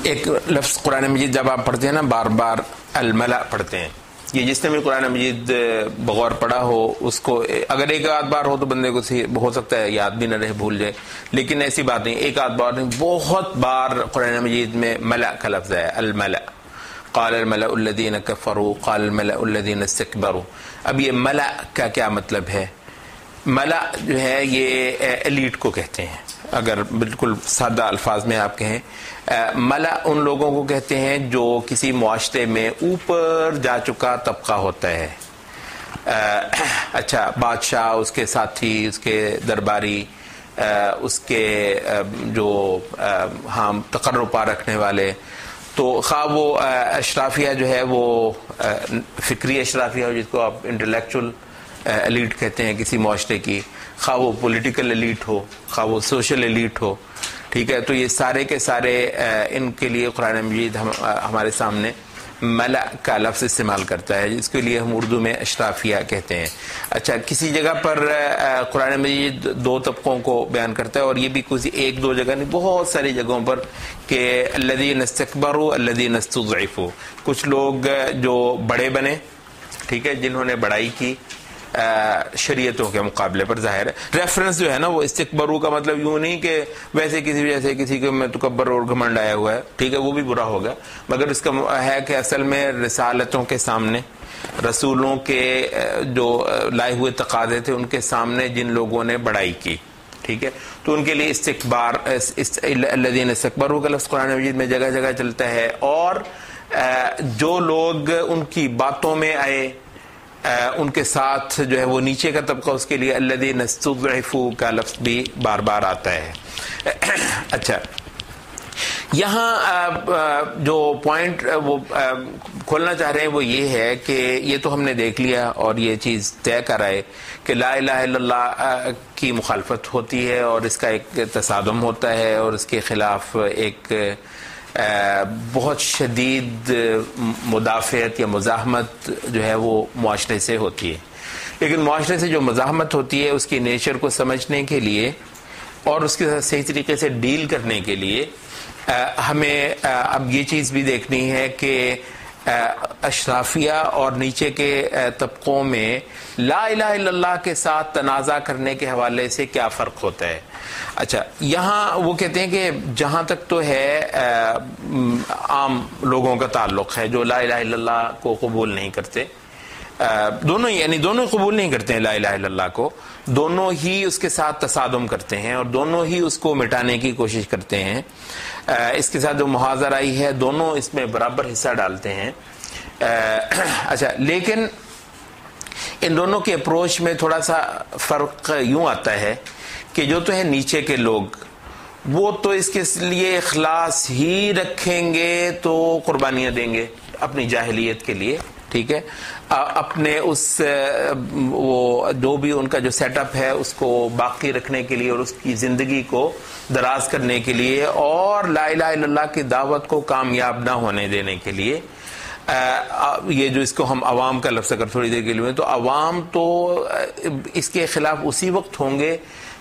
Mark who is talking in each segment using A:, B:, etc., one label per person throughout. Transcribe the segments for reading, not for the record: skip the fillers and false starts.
A: ایک لفظ قرآن مجید جب آپ پڑھتے ہیں نا بار بار الملأ پڑھتے ہیں، یہ جس نے بھی قرآن مجید بغور پڑھا ہو اس کو اگر ایک آدھ بار ہو تو بندے کو ہو سکتا ہے یاد بھی نہ رہے، بھول جائے، لیکن ایسی بات نہیں، ایک آدھ بار نہیں، بہت بار قرآن مجید میں ملأ کا لفظ ہے، الملأ، قال الملأ الذین کفروا قال الملأ الذین استکبروا۔ اب یہ ملأ کا کیا مطلب ہے؟ ملأ جو ہے یہ ایلیٹ کو کہتے ہیں، اگر بالکل سادہ الفاظ میں آپ کہیں ملأ ان لوگوں کو کہتے ہیں جو کسی معاشرے میں اوپر جا چکا طبقہ ہوتا ہے، اچھا بادشاہ، اس کے ساتھی، اس کے درباری، اس کے جو ہاں تقرب پا رکھنے والے، تو خواہ وہ اشرافیہ جو ہے وہ فکری اشرافیہ ہو جس کو آپ انٹلیکچول ایلیٹ کہتے ہیں کسی معاشرے کی، خواہ وہ پولیٹیکل ایلیٹ ہو، خواہ وہ سوشل ایلیٹ ہو، ٹھیک ہے، تو یہ سارے کے سارے ان کے لیے قرآن مجید ہمارے سامنے ملأ کا لفظ استعمال کرتا ہے، جس کے لیے ہم اردو میں اشرافیہ کہتے ہیں۔ اچھا کسی جگہ پر قرآن مجید دو طبقوں کو بیان کرتا ہے، اور یہ بھی کسی ایک دو جگہ نہیں، بہت ساری جگہوں پر، کہ الذین استکبروا الذین استضعفوا، کچھ لوگ جو بڑے بنے، ٹھیک ہے، جنہوں نے بڑائی کی شریعتوں کے مقابلے پر، ظاہر ہے ریفرنس جو ہے نا وہ استکبروا کا مطلب یوں نہیں کہ ویسے کسی وجہ سے کسی کو میں تکبر اور گھمنڈ آیا ہوا ہے، ٹھیک ہے، وہ بھی برا ہوگا، مگر اس کا ہے کہ اصل میں رسالتوں کے سامنے، رسولوں کے جو لائے ہوئے تقاضے تھے ان کے سامنے جن لوگوں نے بڑائی کی، ٹھیک ہے، تو ان کے لیے استکبار، الذین استکبروا کا لفظ قرآن مجید میں جگہ جگہ چلتا ہے، اور جو لوگ ان کی باتوں میں آئے ان کے ساتھ جو ہے وہ نیچے کا طبقہ، اس کے لیے الذین استضعفوا کا لفظ بھی بار بار آتا ہے۔ اچھا یہاں جو پوائنٹ وہ کھولنا چاہ رہے ہیں وہ یہ ہے کہ یہ تو ہم نے دیکھ لیا اور یہ چیز طے کر آئے کہ لا الہ الا اللہ کی مخالفت ہوتی ہے اور اس کا ایک تصادم ہوتا ہے، اور اس کے خلاف ایک بہت شدید مدافعت یا مزاحمت جو ہے وہ معاشرے سے ہوتی ہے، لیکن معاشرے سے جو مزاحمت ہوتی ہے اس کی نیچر کو سمجھنے کے لیے اور اس کے ساتھ صحیح طریقے سے ڈیل کرنے کے لیے ہمیں اب یہ چیز بھی دیکھنی ہے کہ اشرافیہ اور نیچے کے طبقوں میں لا الہ الا اللہ کے ساتھ تنازع کرنے کے حوالے سے کیا فرق ہوتا ہے۔ اچھا یہاں وہ کہتے ہیں کہ جہاں تک تو ہے عام لوگوں کا تعلق ہے جو لا الہ الا اللہ کو قبول نہیں کرتے، دونوں یعنی دونوں قبول نہیں کرتے ہیں لا الہ الا اللہ کو، دونوں ہی اس کے ساتھ تصادم کرتے ہیں اور دونوں ہی اس کو مٹانے کی کوشش کرتے ہیں، اس کے ساتھ جو محاذر آئی ہے دونوں اس میں برابر حصہ ڈالتے ہیں۔ اچھا لیکن ان دونوں کے اپروچ میں تھوڑا سا فرق یوں آتا ہے کہ جو تو ہے نیچے کے لوگ وہ تو اس کے لیے اخلاص ہی رکھیں گے، تو قربانیاں دیں گے اپنی جاہلیت کے لیے، ٹھیک ہے، اپنے اس وہ جو بھی ان کا جو سیٹ اپ ہے اس کو باقی رکھنے کے لیے اور اس کی زندگی کو دراز کرنے کے لیے اور لا الہ الا اللہ کی دعوت کو کامیاب نہ ہونے دینے کے لیے، یہ جو اس کو ہم عوام کا لفظ اگر تھوڑی دیر کے لیے، تو عوام تو اس کے خلاف اسی وقت ہوں گے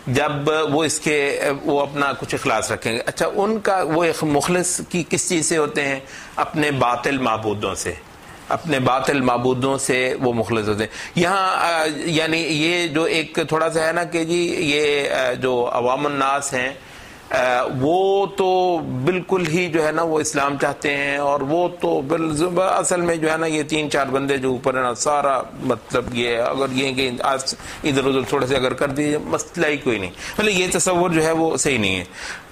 A: جب وہ اپنا کچھ اخلاص رکھیں گے۔ اچھا ان کا وہ مخلص کی کس چیز سے ہوتے ہیں؟ اپنے باطل معبودوں سے، اپنے باطل معبودوں سے وہ مخلص ہوتے ہیں۔ یہاں یعنی یہ جو ایک تھوڑا سا ہے نا کہ جی یہ جو عوام الناس ہیں وہ تو بالکل ہی جو ہے نا وہ اسلام چاہتے ہیں، اور وہ تو اصل میں جو ہے نا یہ تین چار بندے جو اوپر ہے نا سارا مطلب یہ اگر یہ کہ ادھر ادھر تھوڑے سے اگر کر دیجیے مسئلہ ہی کوئی نہیں، مطلب یہ تصور جو ہے وہ صحیح نہیں ہے۔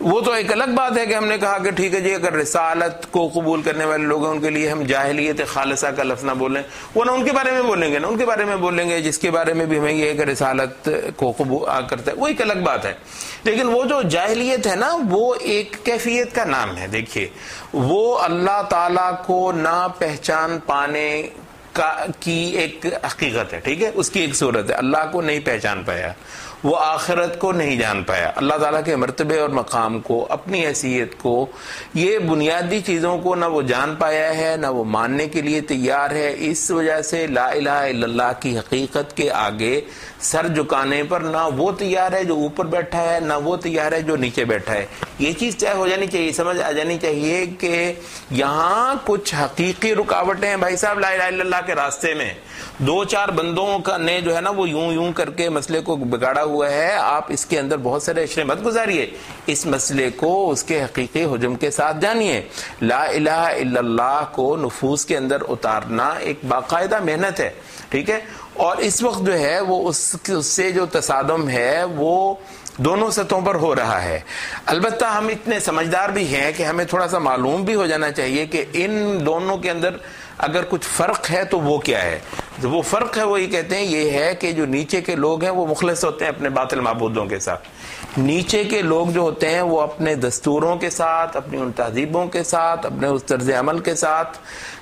A: وہ تو ایک الگ بات ہے کہ ہم نے کہا کہ ٹھیک ہے جی اگر رسالت کو قبول کرنے والے لوگ ہیں ان کے لیے ہم جاہلیت خالصہ کا لفظ نہ بولیں، وہ نہ ان کے بارے میں بولیں گے، نہ ان کے بارے میں بولیں گے جس کے بارے میں بھی ہمیں یہ کہ رسالت کو قبول کرتا ہے، وہ ایک الگ بات ہے۔ لیکن وہ جو جاہلیت ہے نا وہ ایک کیفیت کا نام ہے، دیکھیے وہ اللہ تعالیٰ کو نہ پہچان پانے کی ایک حقیقت ہے، ٹھیک ہے، اس کی ایک صورت ہے، اللہ کو نہیں پہچان پایا، وہ آخرت کو نہیں جان پایا، اللہ تعالیٰ کے مرتبے اور مقام کو، اپنی حیثیت کو، یہ بنیادی چیزوں کو نہ وہ جان پایا ہے، نہ وہ ماننے کے لیے تیار ہے. اس وجہ سے لا الہ الا اللہ کی حقیقت کے آگے سر جھکانے پر نہ وہ تیار ہے جو اوپر بیٹھا ہے، نہ وہ تیار ہے جو نیچے بیٹھا ہے. یہ چیز طے ہو جانی چاہیے، سمجھ آ جانی چاہیے کہ یہاں کچھ حقیقی رکاوٹیں ہیں بھائی صاحب لا الہ الا اللہ کے راستے میں. دو چار بندوں کا نے جو ہے نا وہ یوں کر کے مسئلے کو بگاڑا ہوا ہے. آپ اس کے اندر بہت سارے عشرے مت گزاریے، اس مسئلے کو اس کے حقیقی حجم کے ساتھ جانیے. لا الہ الا اللہ کو نفوس کے اندر اتارنا ایک باقاعدہ محنت ہے، ٹھیک ہے. اور اس وقت جو ہے وہ اس سے جو تصادم ہے وہ دونوں سطحوں پر ہو رہا ہے. البتہ ہم اتنے سمجھدار بھی ہیں کہ ہمیں تھوڑا سا معلوم بھی ہو جانا چاہیے کہ ان دونوں کے اندر اگر کچھ فرق ہے تو وہ کیا ہے. وہ فرق ہے وہ یہ کہتے ہیں یہ ہے کہ جو نیچے کے لوگ ہیں وہ مخلص ہوتے ہیں اپنے باطل معبودوں کے ساتھ. نیچے کے لوگ جو ہوتے ہیں وہ اپنے دستوروں کے ساتھ، اپنی ان تہذیبوں کے ساتھ، اپنے اس طرز عمل کے ساتھ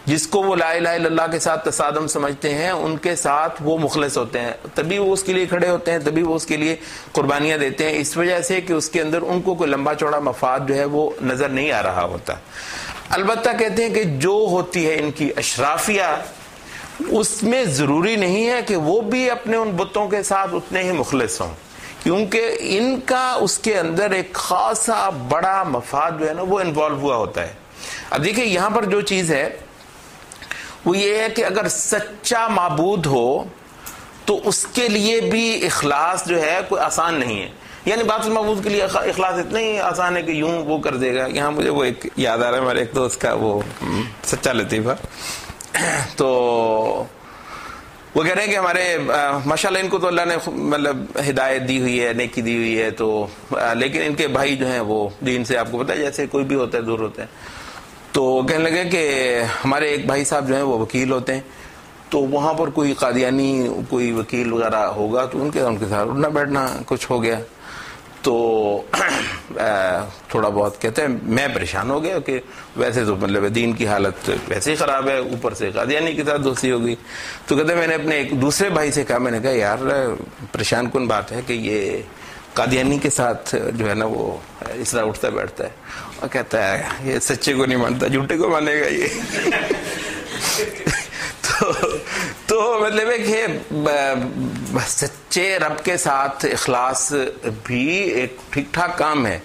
A: جس کو وہ لا الہ الا اللہ کے ساتھ تصادم سمجھتے ہیں، ان کے ساتھ وہ مخلص ہوتے ہیں. تبھی وہ اس کے لیے کھڑے ہوتے ہیں، تبھی وہ اس کے لیے قربانیاں دیتے ہیں، اس وجہ سے کہ اس کے اندر ان کو کوئی لمبا چوڑا مفاد جو ہے وہ نظر نہیں آ رہا ہوتا. البتہ کہتے ہیں کہ جو ہوتی ہے ان کی اشرافیہ، اس میں ضروری نہیں ہے کہ وہ بھی اپنے ان بتوں کے ساتھ اتنے ہی مخلص ہوں، کیونکہ ان کا اس کے اندر ایک خاصا بڑا مفاد جو ہے نا وہ انوالو ہوا ہوتا ہے. اب دیکھیں یہاں پر جو چیز ہے وہ یہ ہے کہ اگر سچا معبود ہو تو اس کے لیے بھی اخلاص جو ہے کوئی آسان نہیں ہے. یعنی باطل معبود کے لیے اخلاص اتنا ہی آسان ہے کہ یوں وہ کر دے گا. یہاں مجھے وہ ایک یاد آ رہا ہے ہمارے ایک دوست کا، وہ سچا لطیفہ. تو وہ کہہ رہے ہیں کہ ہمارے ماشاءاللہ ان کو تو اللہ نے مطلب ہدایت دی ہوئی ہے، نیکی دی ہوئی ہے، تو لیکن ان کے بھائی جو ہیں وہ دین سے آپ کو پتہ ہے جیسے کوئی بھی ہوتا ہے دور ہوتے ہیں. تو کہنے لگے کہ ہمارے ایک بھائی صاحب جو ہیں وہ وکیل ہوتے ہیں، تو وہاں پر کوئی قادیانی کوئی وکیل وغیرہ ہوگا تو ان کے ساتھ اٹھنا بیٹھنا کچھ ہو گیا. تو تھوڑا بہت کہتے ہیں میں پریشان ہو گیا کہ ویسے تو مطلب دین کی حالت ویسے ہی خراب ہے، اوپر سے قادیانی کے ساتھ دوستی ہو گئی. تو کہتے ہیں میں نے اپنے ایک دوسرے بھائی سے کہا، میں نے کہا یار پریشان کن بات ہے کہ یہ قادیانی کے ساتھ جو ہے نا وہ اس طرح اٹھتا بیٹھتا ہے. اور کہتا ہے یہ سچے کو نہیں مانتا، جھوٹے کو مانے گا یہ. تو مطلب ہے کہ سچے رب کے ساتھ اخلاص بھی ایک ٹھیک ٹھاک کام ہے.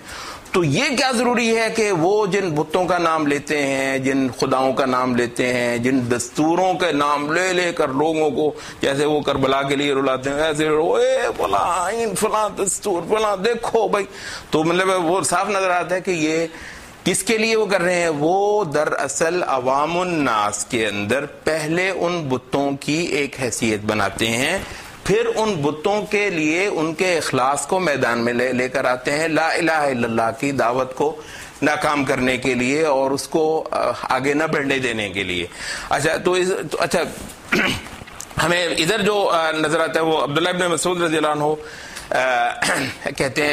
A: تو یہ کیا ضروری ہے کہ وہ جن بتوں کا نام لیتے ہیں، جن خداؤں کا نام لیتے ہیں، جن دستوروں کے نام لے لے کر لوگوں کو جیسے وہ کربلا کے لیے رلاتے ہیں ایسے فلاں آئین فلاں دستور فلاں دیکھو بھائی. تو مطلب وہ صاف نظر آتا ہے کہ یہ کس کے لیے وہ کر رہے ہیں. وہ دراصل عوام الناس کے اندر پہلے ان بتوں کی ایک حیثیت بناتے ہیں، پھر ان بتوں کے لیے ان کے اخلاص کو میدان میں لے کر آتے ہیں لا الہ الا اللہ کی دعوت کو ناکام کرنے کے لیے اور اس کو آگے نہ بڑھنے دینے کے لیے. اچھا تو اچھا ہمیں ادھر جو نظر آتا ہے وہ عبداللہ ابن مسعود رضی اللہ عنہ کہتے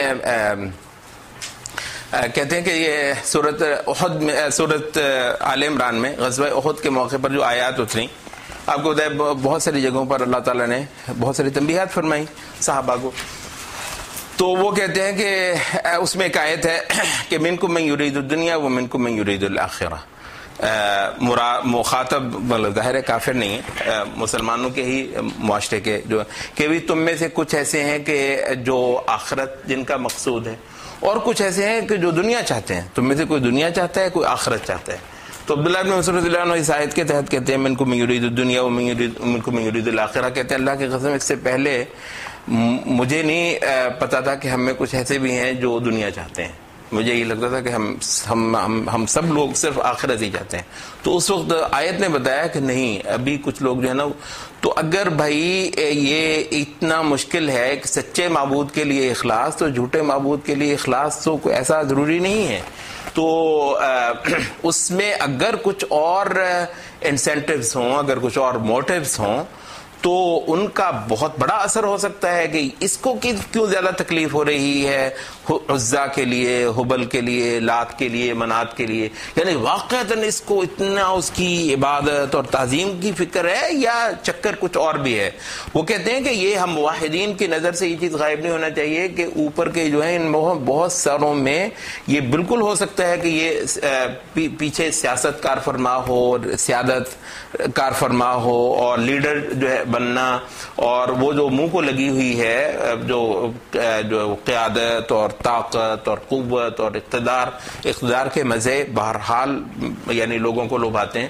A: ہیں کہ یہ سورت احد میں، سورت آل عمران میں غزوہ احد کے موقع پر جو آیات اتری، آپ کو بتائیں بہت ساری جگہوں پر اللہ تعالیٰ نے بہت ساری تنبیہات فرمائی صحابہ کو. تو وہ کہتے ہیں کہ اس میں ایک آیت ہے کہ منکم من یرید الدنیا ومنکم من یرید الآخرہ. مخاطب ظاہر کافر نہیں ہے، مسلمانوں کے ہی معاشرے کے جو کہ بھی تم میں سے کچھ ایسے ہیں کہ جو آخرت جن کا مقصود ہے، اور کچھ ایسے ہیں کہ جو دنیا چاہتے ہیں. تم میں سے کوئی دنیا چاہتا ہے، کوئی آخرت چاہتا ہے. تو عبداللہ بن مسعود رضی اللہ عنہ اس آیت کے تحت کہتے ہیں منکم من یرید الدنیا ومنکم من یرید الآخرہ. کہتے ہیں اللہ کی قسم اس سے پہلے مجھے نہیں پتا تھا کہ ہم میں کچھ ایسے بھی ہیں جو دنیا چاہتے ہیں. مجھے یہ لگتا تھا کہ ہم سب لوگ صرف آخرت ہی چاہتے ہیں. تو اس وقت آیت نے بتایا کہ نہیں، ابھی کچھ لوگ جو ہے نا. تو اگر بھائی یہ اتنا مشکل ہے کہ سچے معبود کے لیے اخلاص، تو جھوٹے معبود کے لیے اخلاص تو کوئی ایسا ضروری نہیں ہے. تو اس میں اگر کچھ اور انسینٹیوز ہوں، اگر کچھ اور موٹیوز ہوں، تو ان کا بہت بڑا اثر ہو سکتا ہے کہ اس کو کیوں زیادہ تکلیف ہو رہی ہے. عزا کے لیے، حبل کے لیے، لات کے لیے، منات کے لیے، یعنی واقعتاً اس کو اتنا اس کی عبادت اور تعظیم کی فکر ہے یا چکر کچھ اور بھی ہے؟ وہ کہتے ہیں کہ یہ ہم موحدین کی نظر سے یہ چیز غائب نہیں ہونا چاہیے کہ اوپر کے جو ہیں ان بہت ساروں میں یہ بالکل ہو سکتا ہے کہ یہ پیچھے سیاست کار فرما ہو، سیادت کار فرما ہو اور لیڈر جو ہے بننا، اور وہ جو منہ کو لگی ہوئی ہے جو قیادت اور طاقت اور قوت اور اقتدار کے مزے بہرحال یعنی لوگوں کو لبھاتے ہیں.